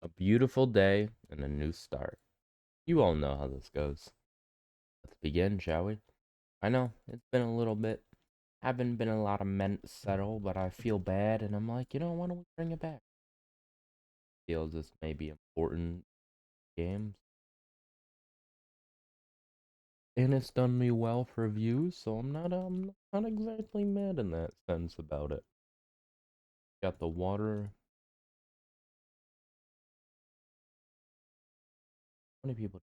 A beautiful day and a new start. You all know how this goes. Let's begin, shall we? I know, it's been a little bit. Haven't been a lot of MentSettle, but I feel bad and I'm like, why don't we bring it back? Feels this may be important games. And it's done me well for views, so I'm not exactly mad in that sense about it. Got the water. How many people?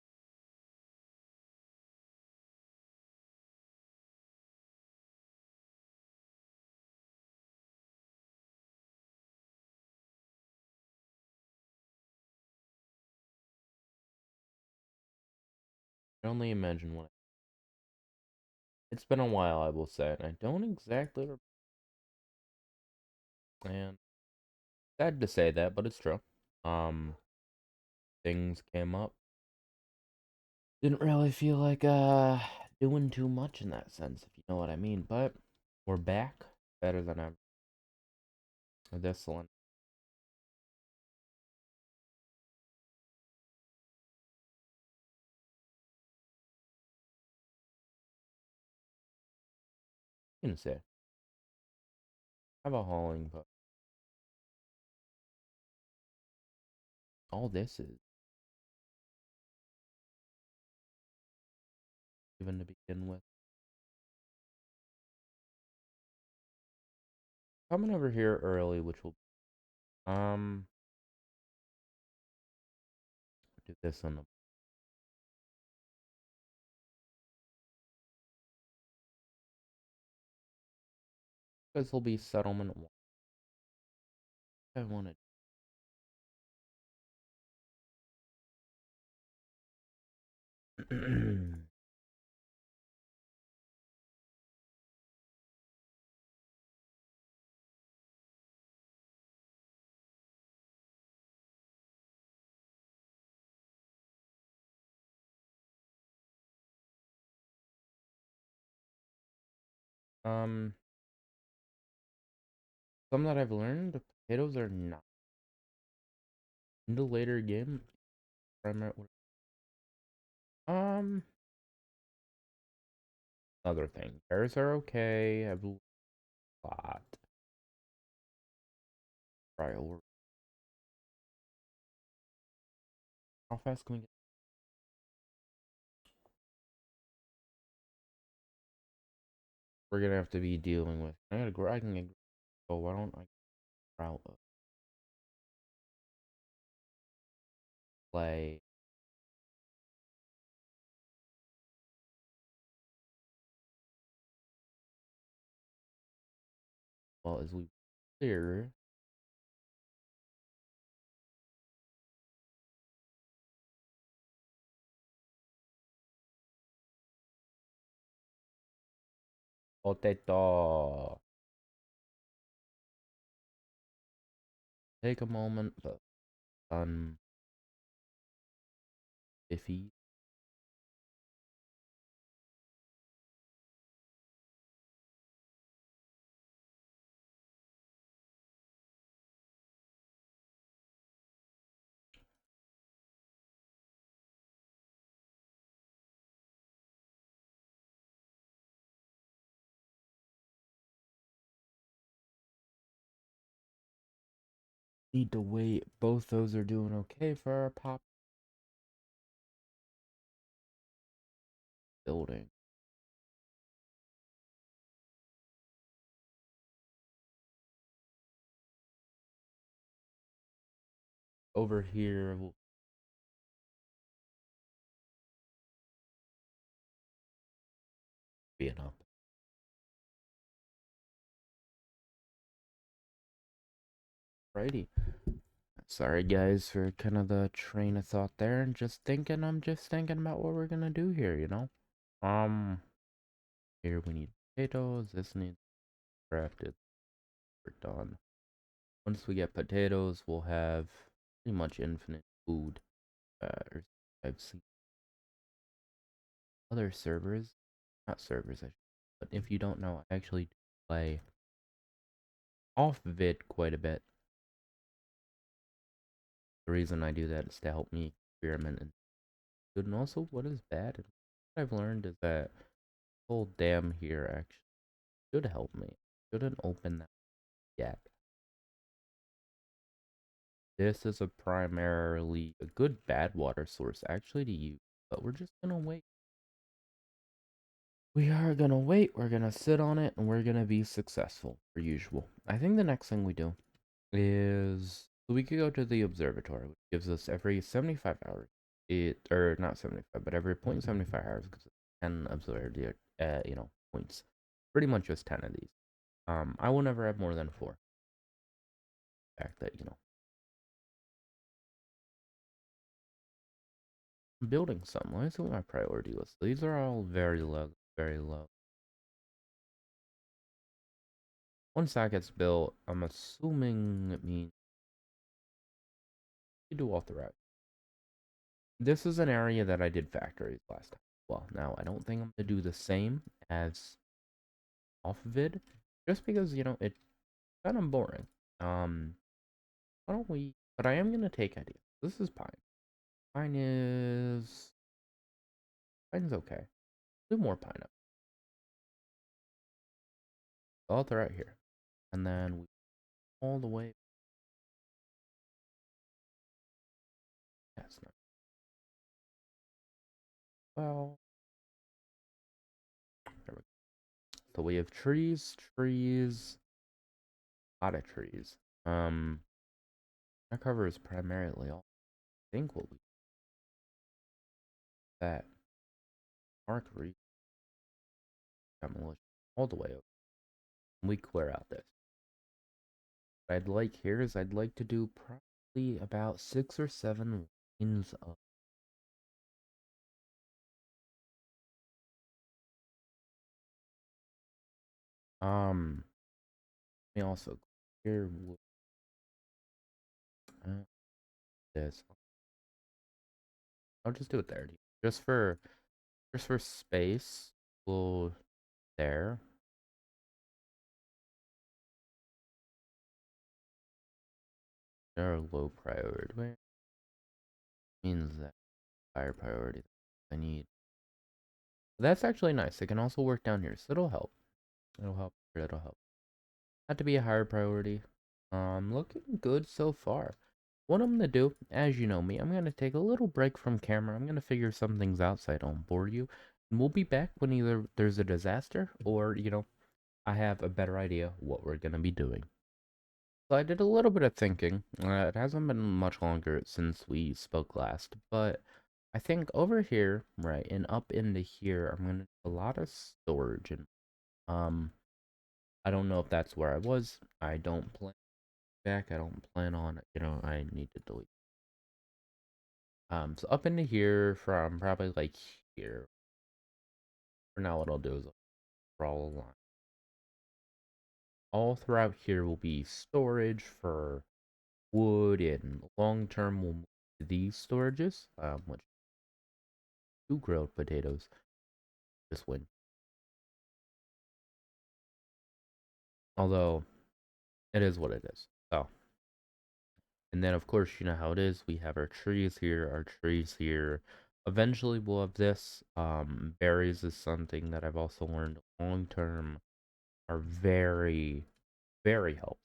I can only imagine what. It's been a while, I will say, and I don't exactly. And sad to say that, but it's true. Um, things came up. Didn't really feel like doing too much in that sense, if you know what I mean. But we're back, better than ever. This one, you can say, have a hauling, but all this is even to begin with. Coming over here early, which will do this on the. This will be settlement one. I wanted. um, some that I've learned, the potatoes are not in the later game. Primary. Um, Other thing, bears are okay. I've a lot. Priority. How fast can we get? We're gonna have to be dealing with. I gotta grow. I can get. Oh, why don't I route a play? Well, as we clear. Potato. Take a moment, but iffy. Need to wait. Both those are doing okay for our pop building. Over here will be enough. Righty. Sorry guys for kind of the train of thought there and just thinking I'm just thinking about what we're gonna do here. Here we need potatoes, this needs crafted. We're done. Once we get potatoes, we'll have pretty much infinite food. I've seen other servers, not servers, but if you don't know, I actually play offvid quite a bit. The reason I do that is to help me experiment and good. And also, what is bad? And what I've learned is that whole dam here actually should help me. Shouldn't open that yet. This is a primarily a good bad water source actually to use, but we're just gonna wait. We are gonna wait, we're gonna sit on it, and we're gonna be successful, per usual. I think the next thing we do is so we could go to the observatory, which gives us every 75 hours. Or not 75, but every 0.75 hours gives us 10 observatory, points. Pretty much just 10 of these. I will never have more than 4. The fact that, I'm building some. Let's see what my priority list. These are all very low, very low. Once that gets built, I'm assuming it means you do all throughout. This is an area that I did factories last time. Well, now I don't think I'm gonna do the same as offvid, just because it's kind of boring. Why don't we? But I am gonna take ideas. This is pine. Pine's okay. Do more pine up all throughout here, and then we all the way. That's not well. There we go. So we have trees, a lot of trees. Our cover is primarily all. I think what we that Mark Reed demolition all the way over. We clear out this. What I'd like here is I'd like to do probably about 6 or 7 lanes of let me also clear wood. This. I'll just do it there. Just for space. We'll there. They're low priority. Wait, means that higher priority I need. That's actually nice. It can also work down here, so it'll help. It'll help. It'll help. Not to be a higher priority. Looking good so far. What I'm gonna do, as you know me, I'm gonna take a little break from camera. I'm gonna figure some things out so I don't bore you. And we'll be back when either there's a disaster or, I have a better idea what we're gonna be doing. So I did a little bit of thinking. It hasn't been much longer since we spoke last, but I think over here, right, and up into here, I'm gonna do a lot of storage. And I don't know if that's where I was. I don't plan back. I don't plan on, I need to delete. So up into here from probably like here. For now, what I'll do is I'll draw a line. All throughout here will be storage for wood, and long term we'll move to these storages, which two grilled potatoes. Just win. Although it is what it is. So, and then of course you know how it is. We have our trees here, Eventually we'll have this. Berries is something that I've also learned long term are very, very helpful.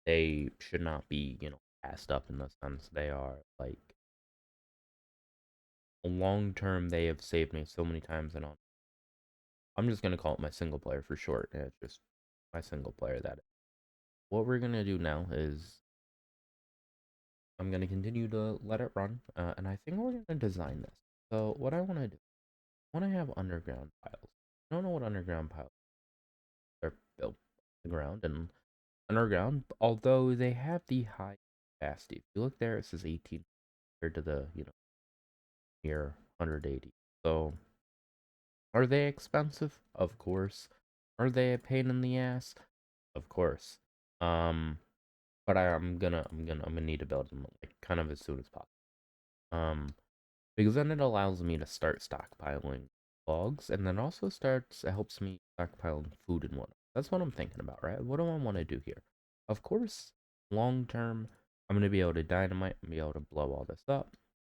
They should not be, passed up in the sense they are like long term. They have saved me so many times, and I'm just gonna call it my single player for short. And it's just my single player. That what we're gonna do now is I'm gonna continue to let it run, and I think we're gonna design this. So what I want to do, I want to have underground piles. I don't know what underground piles are built on the ground and underground, although they have the high capacity. If you look there, it says 18 compared to the here 180. So are they expensive? Of course. Are they a pain in the ass? Of course. But I'm gonna need to build them like kind of as soon as possible. Because then it allows me to start stockpiling logs, and then also it helps me stockpiling food and whatnot. That's what I'm thinking about, right? What do I want to do here? Of course, long term, I'm going to be able to dynamite and be able to blow all this up.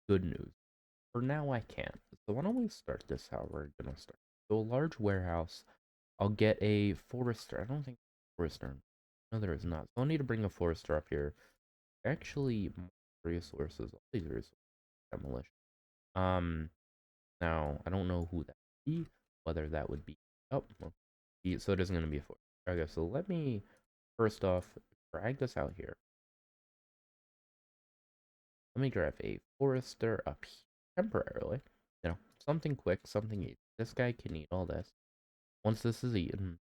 Good news. For now, I can't. So why don't we start this how we're going to start. So a large warehouse. I'll get a forester. I don't think forester. No, there is not. So I'll need to bring a forester up here. Actually, more resources. All these resources. Demolition. Now, I don't know who that would be. Whether that would be... Oh, well, so it isn't going to be a forester. Okay, so let me, first off, drag this out here. Let me grab a forester up here temporarily. You know, something quick, something easy. This guy can eat all this. Once this is eaten,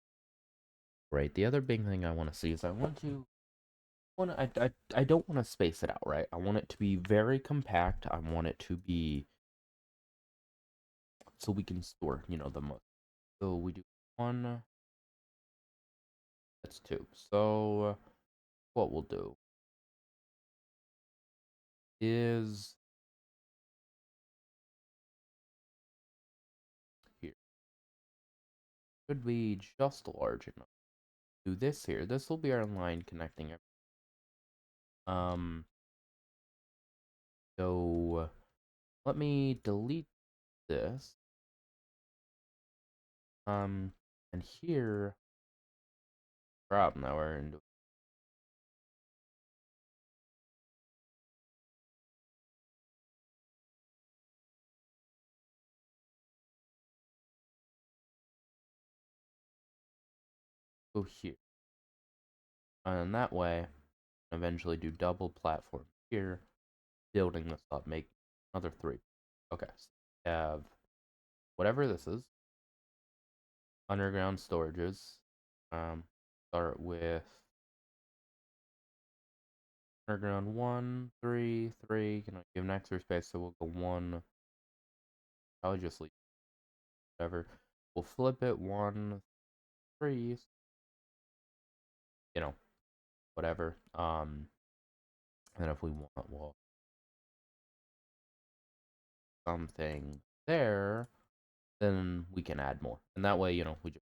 right? The other big thing I want to see is I don't want to space it out, right? I want it to be very compact. I want it to be so we can store, the most. So we do one, that's two. So what we'll do is here. Should be just large enough. Do this here. This will be our line connecting everything. So let me delete this. And here, crap, now we're into go here. And that way, eventually do double platform here, building this up, make another three. Okay, so we have whatever this is, underground storages. Start with underground 1, 3, 3. Can I give an extra space? So we'll go 1. Probably just leave whatever. We'll flip it 1, 3. Whatever. And if we want, well, something there, then we can add more. And that way, we just,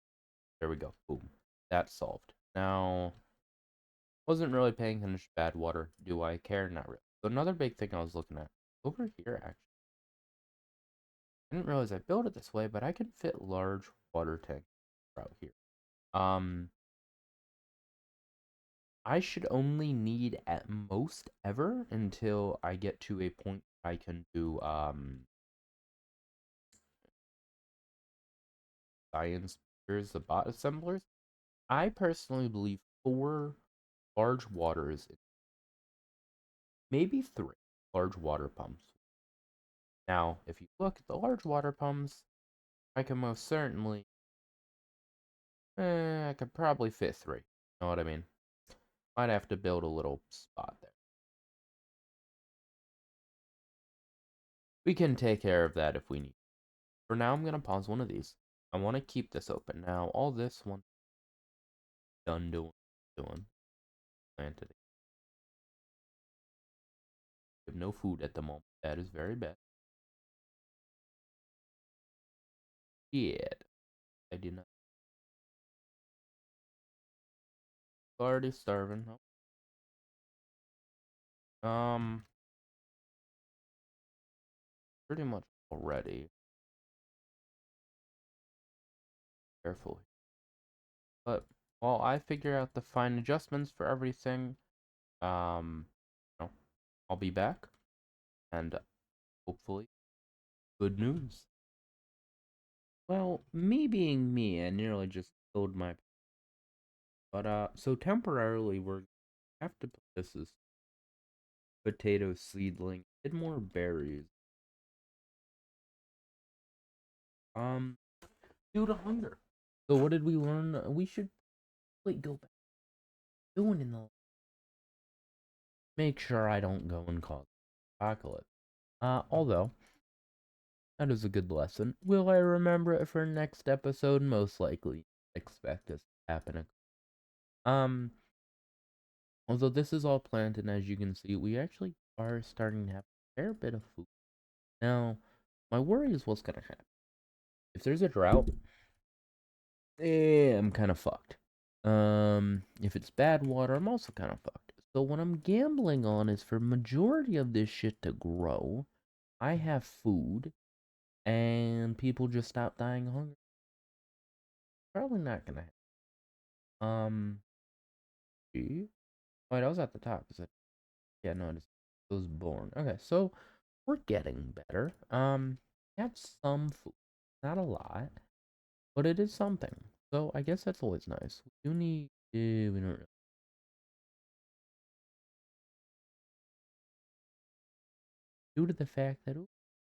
there we go. Boom. That's solved. Now, wasn't really paying attention to bad water. Do I care? Not really. So another big thing I was looking at over here, actually. I didn't realize I built it this way, but I can fit large water tanks out here. I should only need at most ever until I get to a point I can do science features, the bot assemblers. I personally believe 4 large waters, maybe 3 large water pumps. Now, if you look at the large water pumps, I can most certainly, I could probably fit 3. You know what I mean? Might have to build a little spot there. We can take care of that if we need. For now, I'm going to pause one of these. I want to keep this open. Now, all this one done doing. Planted. We have no food at the moment. That is very bad. Shit. I did not. Already starving. Pretty much already. Careful. But while I figure out the fine adjustments for everything, you know, I'll be back, and hopefully, good news. Well, me being me, I nearly just killed my. But so temporarily we're have to put this as potato seedling and more berries. Due to hunger. So what did we learn? We should go back doing in the. Make sure I don't go and cause apocalypse. Although that is a good lesson. Will I remember it for next episode? Most likely. Expect this to happen. Um, although this is all planned, and as you can see, we actually are starting to have a fair bit of food. Now, my worry is what's gonna happen. If there's a drought, I'm kind of fucked. If it's bad water, I'm also kind of fucked. So what I'm gambling on is for majority of this shit to grow, I have food, and people just stop dying of hunger. Probably not gonna happen. Gee. Wait, I was at the top. Is it? Yeah, no, it was born. Okay, so we're getting better. Had some food, not a lot, but it is something. So I guess that's always nice. We do need. We don't really. Due to the fact that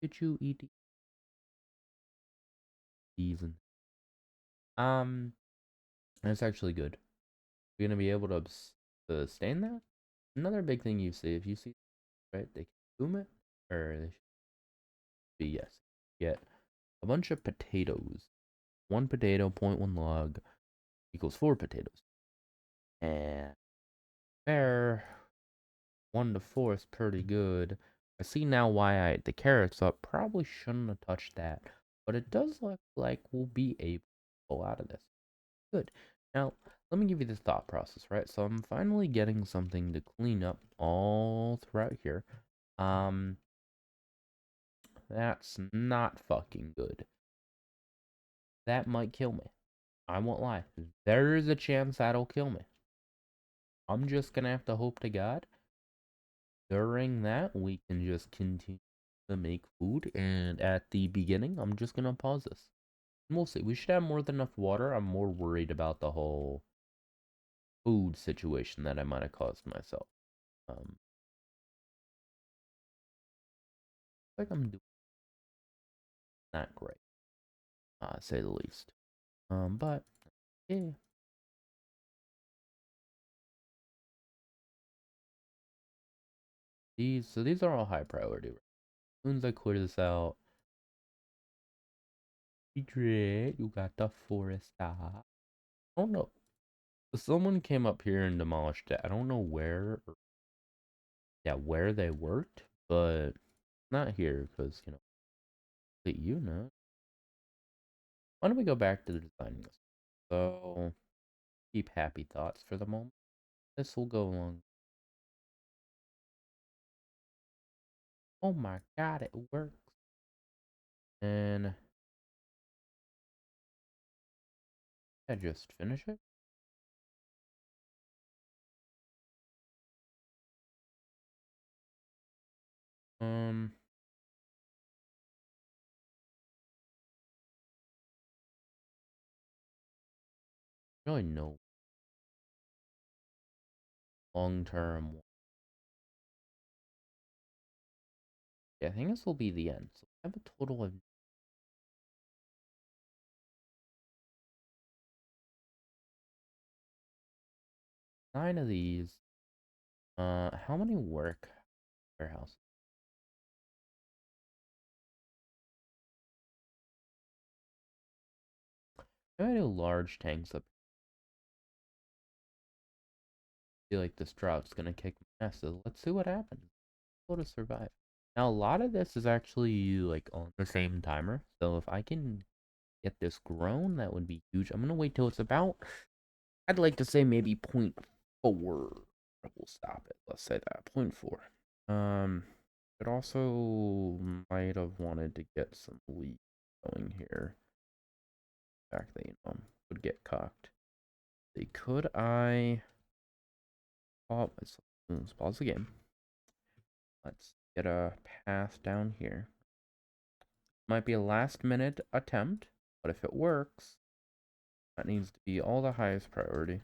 did you eat these and that's actually good. You're gonna be able to sustain that. Another big thing you see if you see right, they consume it or they should be yes. Get a bunch of potatoes. One potato, 0.1 log equals 4 potatoes. And there, 1 to 4 is pretty good. I see now why I ate the carrots up. Probably shouldn't have touched that. But it does look like we'll be able to pull out of this. Good. Now, let me give you the thought process, right? So I'm finally getting something to clean up all throughout here. That's not fucking good. That might kill me. I won't lie. There is a chance that'll kill me. I'm just gonna have to hope to God during that we can just continue to make food, and at the beginning I'm just gonna pause this. And we'll see. We should have more than enough water. I'm more worried about the whole food situation that I might have caused myself. Like I'm doing not great, say the least. But yeah, these are all high priority. As soon as I clear this out, you got the forest. Oh no, someone came up here and demolished it. I don't know where, yeah, where they worked, but not here because the unit. Why don't we go back to the designing this? So keep happy thoughts for the moment. This will go along. Oh my god, it works. And I just finish it. Um, really no long term. Yeah, I think this will be the end. So I have a total of 9 of these. How many work warehouse? I do large tanks up. I feel like this drought's gonna kick my ass. So let's see what happens. Able to survive. Now a lot of this is actually like on the same timer. So if I can get this grown, that would be huge. I'm gonna wait till it's about. I'd like to say maybe 0.4. We'll stop it. Let's say that 0.4. It also might have wanted to get some leak going here. In fact, they would get cocked. Could I let's pause the game. Let's get a path down here. Might be a last minute attempt, but if it works, that needs to be all the highest priority.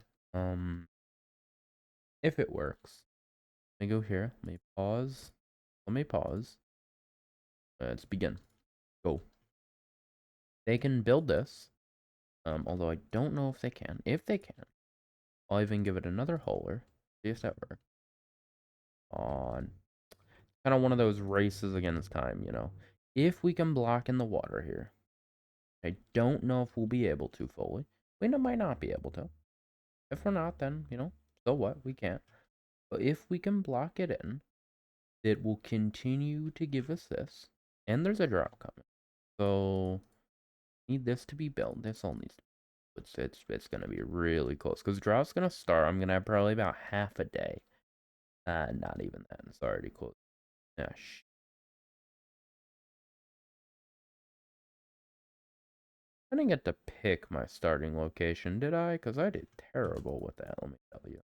If it works, let me go here. Let me pause. Let me pause. Let's begin. Go. They can build this. Although I don't know if they can. If they can, I'll even give it another holer. See if that works. On. Kind of one of those races against time, If we can block in the water here. I don't know if we'll be able to fully. We might not be able to. If we're not, then, so what? We can't. But if we can block it in, it will continue to give us this. And there's a drought coming. So, need this to be built. This all needs to it's going to be really close. Because drought's going to start. I'm going to have probably about half a day. Not even that. It's already close. Yeah, I didn't get to pick my starting location, did I? Because I did terrible with that, let me tell you.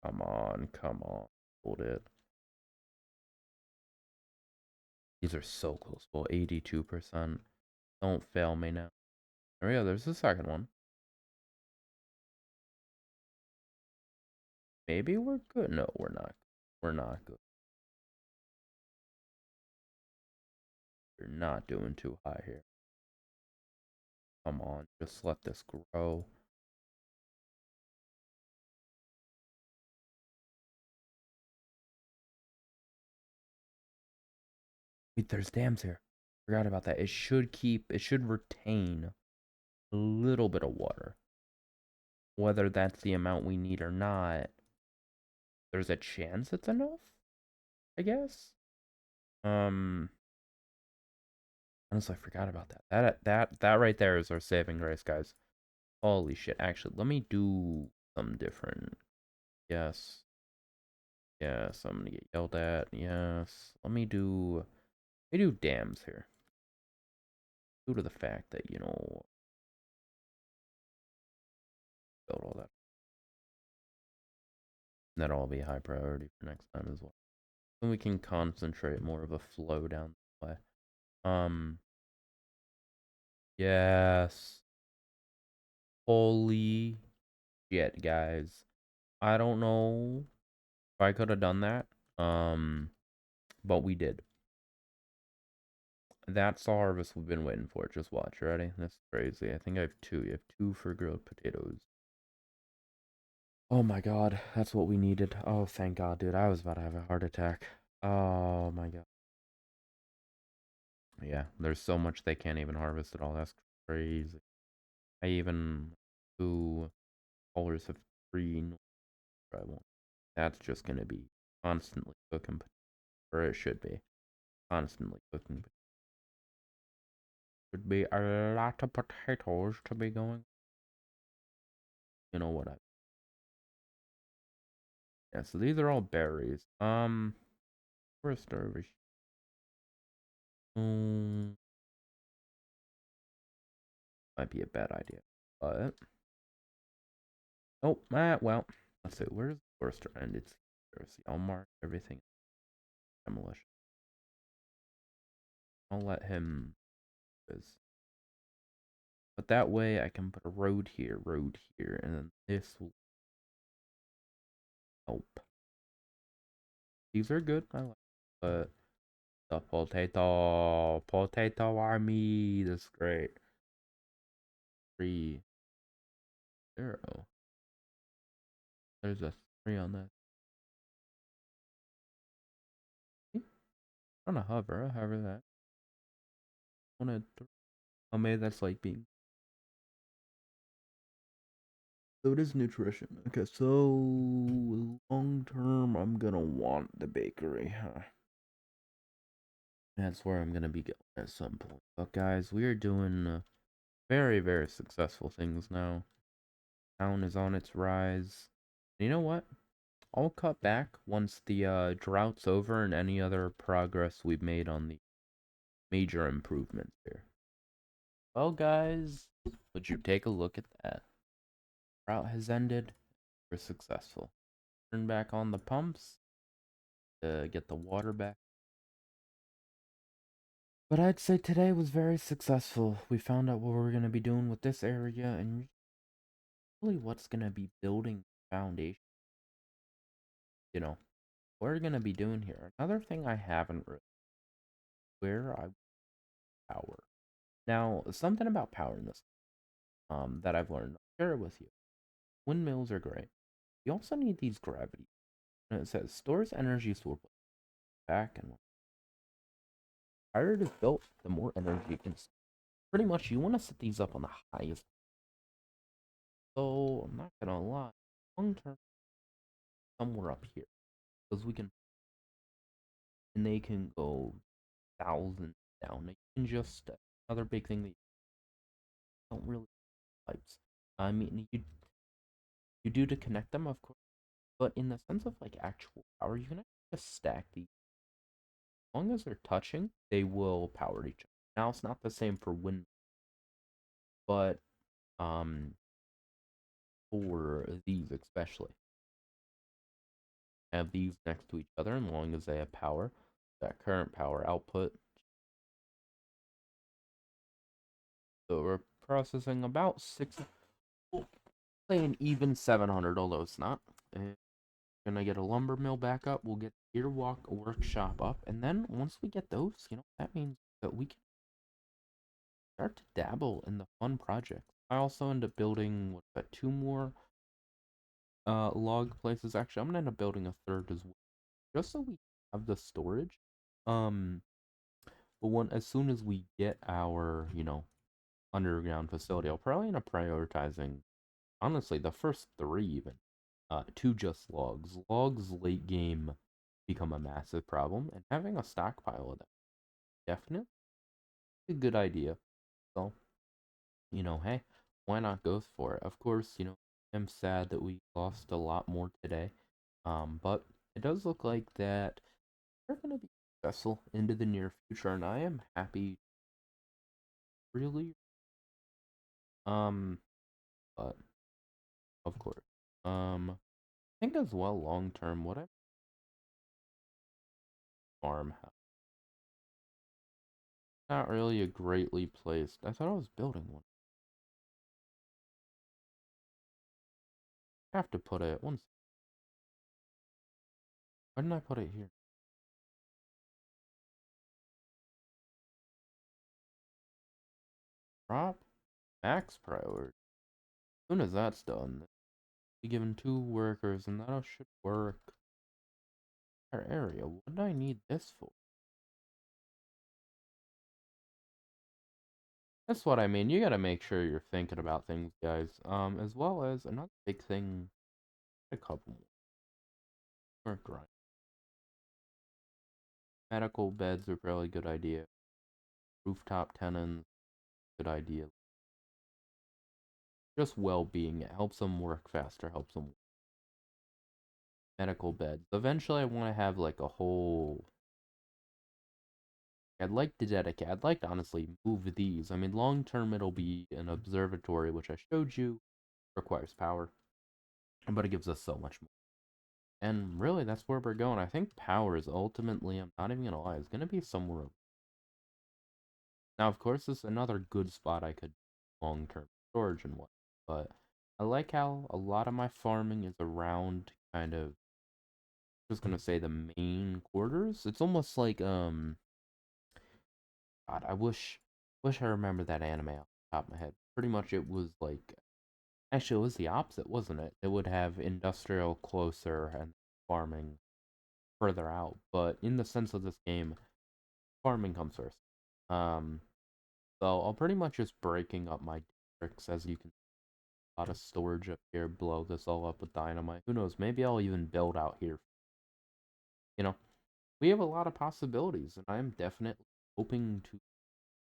Come on, come on. Hold it. These are so close. Well, 82%. Don't fail me now. There we go. There's the second one. Maybe we're good. No, we're not. We're not good. We're not doing too high here. Come on. Just let this grow. Wait, there's dams here. Forgot about that. It should retain a little bit of water. Whether that's the amount we need or not, there's a chance it's enough, I guess. Honestly, I forgot about that. That right there is our saving grace, guys. Holy shit. Actually, let me do some different. Yes. Yes, I'm gonna get yelled at. Yes. Let me do dams here. Due to the fact that, build all that. That'll all be high priority for next time as well. Then we can concentrate more of a flow down the way. Yes. Holy shit, guys. I don't know if I could have done that. But we did. That's the harvest we've been waiting for. Just watch. Ready? That's crazy. I think I have two. You have two for grilled potatoes. Oh my god. That's what we needed. Oh, thank god, dude. I was about to have a heart attack. Oh my god. Yeah, there's so much they can't even harvest it all. That's crazy. I even two colors of green. I won't. That's just gonna be constantly cooking, or it should be constantly cooking. Would be a lot of potatoes to be going. You know what I Yeah, so these are all berries. Where's starvation? Might be a bad idea. But oh, well, let's see. Where's the forester end? It's here. See, I'll mark everything. Demolition. I'll let him. But that way I can put a road here, and then this will help. These are good. I like. But the potato army. That's great. 3, 0. There's a 3 on that. On a hover that. On a oh, maybe that's like being. So it is nutrition. Okay, so long term, I'm gonna want the bakery, huh? That's where I'm gonna be going at some point. But guys, we are doing very, very successful things now. Town is on its rise. You know what? I'll cut back once the drought's over and any other progress we've made on the major improvements here. Well, guys, would you take a look at that? Drought has ended. We're successful. Turn back on the pumps to get the water back. But I'd say today was very successful. We found out what we're going to be doing with this area and really what's going to be building the foundation. You know, what we're going to be doing here. Another thing I haven't really where I power. Now, something about power in this that I've learned. I'll share it with you. Windmills are great. You also need these gravity. And it says stores energy stored back and the higher it is built, the more energy it can store. Pretty much you want to set these up on the highest. So I'm not gonna lie, long term somewhere up here. Because we can and they can go thousands down. You can just another big thing that you don't really pipes. I mean you You do to connect them, of course, but in the sense of like actual power, you can just stack these. As long as they're touching, they will power each other. Now it's not the same for wind, but um for these especially, have these next to each other, as long as they have power, that current power output. So we're processing about six. We'll play an even 700, although it's not. And gonna get a lumber mill back up. We'll get the Earwalk workshop up, and then once we get those, that means that we can start to dabble in the fun projects. I also end up building what's that, two more log places. Actually, I'm gonna end up building a third as well, just so we have the storage. Um, but as soon as we get our underground facility, I'll probably end up prioritizing honestly the first three even to just logs. Logs late game become a massive problem, and having a stockpile of them definitely a good idea. So hey, why not go for it? Of course, I'm sad that we lost a lot more today. But it does look like that we're going to be successful into the near future, and I am happy, really. Um, but of course, I think as well long term, what I farmhouse, not really a greatly placed. I thought I was building one. I have to put it once. Why didn't I put it here? Drop max priority. As soon as that's done, be given 2 workers, and that should work. Our area. What do I need this for? That's what I mean. You gotta make sure you're thinking about things, guys. As well as another big thing. A couple more grind. Medical beds are probably a good idea. Rooftop tenants, good idea. Just well-being. It helps them work faster. Helps them. Medical beds. Eventually, I want to have like a whole. I'd like to dedicate. I'd like to honestly move these. I mean, long term, it'll be an observatory, which I showed you. Requires power, but it gives us so much more. And really, that's where we're going. I think power is ultimately, I'm not even gonna lie, is gonna be somewhere. Now, of course, this is another good spot I could long-term storage and what. But I like how a lot of my farming is around kind of, just gonna say the main quarters. It's almost like God, I wish I remember that anime off the top of my head. Pretty much, it was like actually it was the opposite, wasn't it? It would have industrial closer and farming further out. But in the sense of this game, farming comes first. Um, so I'll pretty much just breaking up my districts, as you can see. A lot of storage up here, blow this all up with dynamite. Who knows? Maybe I'll even build out here. You know, we have a lot of possibilities, and I'm definitely hoping to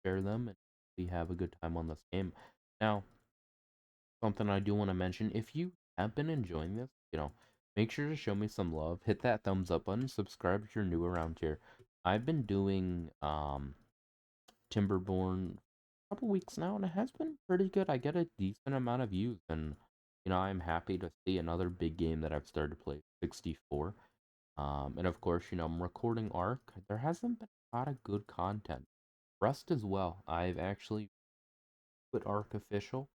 share them and we have a good time on this game. Now, something I do want to mention, if you have been enjoying this, make sure to show me some love. Hit that thumbs up button, subscribe if you're new around here. I've been doing Timberborn a couple weeks now, and it has been pretty good. I get a decent amount of views, and I'm happy to see another big game that I've started to play, 64. And of course, I'm recording Ark. There hasn't been a lot of good content. Rust as well. I've actually put Ark official,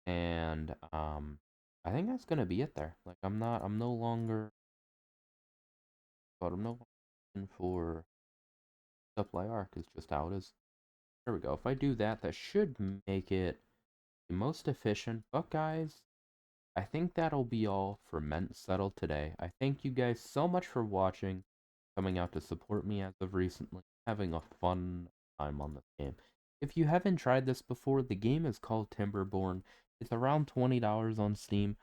and I think that's gonna be it there. Like I'm no longer, but I'm no longer looking for supply Ark. Is just how it is. There we go. If I do that, that should make it the most efficient. But guys, I think that'll be all for MentSettle today. I thank you guys so much for watching, coming out to support me as of recently, having a fun time on this game. If you haven't tried this before, the game is called Timberborn. It's around $20 on Steam.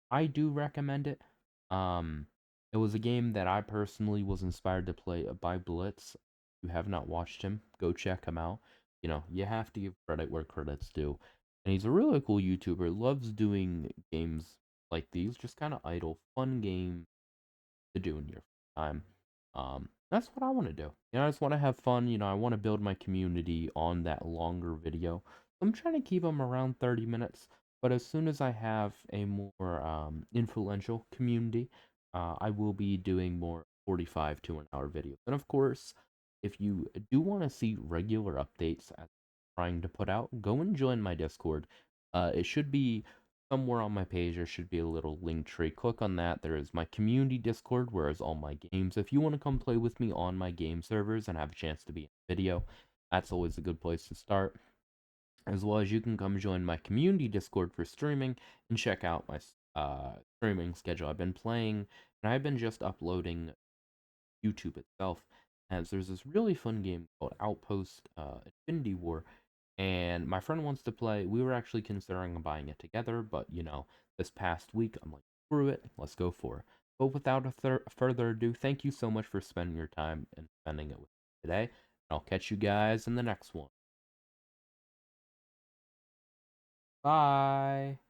I do recommend it. Um, it was a game that I personally was inspired to play by Blitz. If you have not watched him, go check him out. You have to give credit where credit's due. And he's a really cool YouTuber, loves doing games like these, just kind of idle, fun games to do in your time. That's what I want to do. I just want to have fun. I want to build my community on that longer video. I'm trying to keep them around 30 minutes, but as soon as I have a more influential community, I will be doing more 45 to an hour videos. And of course, if you do want to see regular updates as I'm trying to put out, go and join my Discord. It should be somewhere on my page. There should be a little link tree. Click on that. There is my community Discord, where is all my games. If you want to come play with me on my game servers and have a chance to be in a video, that's always a good place to start. As well as you can come join my community Discord for streaming and check out my streaming schedule. I've been playing, and I've been just uploading YouTube itself, as there's this really fun game called Outpost Infinity War, and my friend wants to play. We were actually considering buying it together, but this past week I'm like, screw it, let's go for it. But without further ado, thank you so much for spending your time and spending it with me today. I'll catch you guys in the next one. Bye.